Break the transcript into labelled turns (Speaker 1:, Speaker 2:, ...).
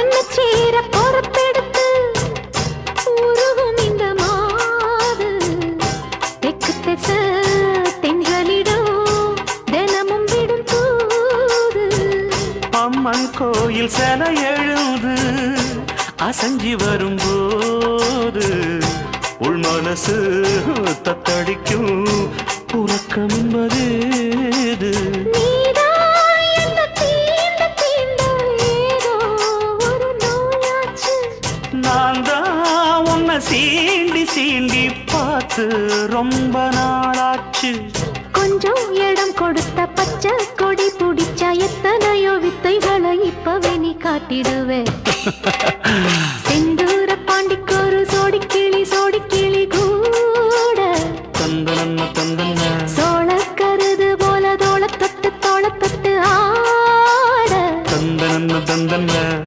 Speaker 1: ஒன்னு சேர பொறுப்பெடுத்து உருகும் இந்த மாது தெற்கு திச தென்றலிடும் தினமும் விடும் தூது
Speaker 2: அம்மன் கோயில் சில எழுது அசஞ்சி வரும்போது உள் மனசு தத்தடிக்கும் உறக்கம் என்பது நான் தான் உன்னை சீண்டி சீண்டி பார்த்து ரொம்ப நாளாச்சு
Speaker 1: கொஞ்சம் இடம் கொடுத்த பச்சை கொடி பிடிச்சா எத்தனையோ வித்தைகளை இப்பவே நீ காட்டிடுவே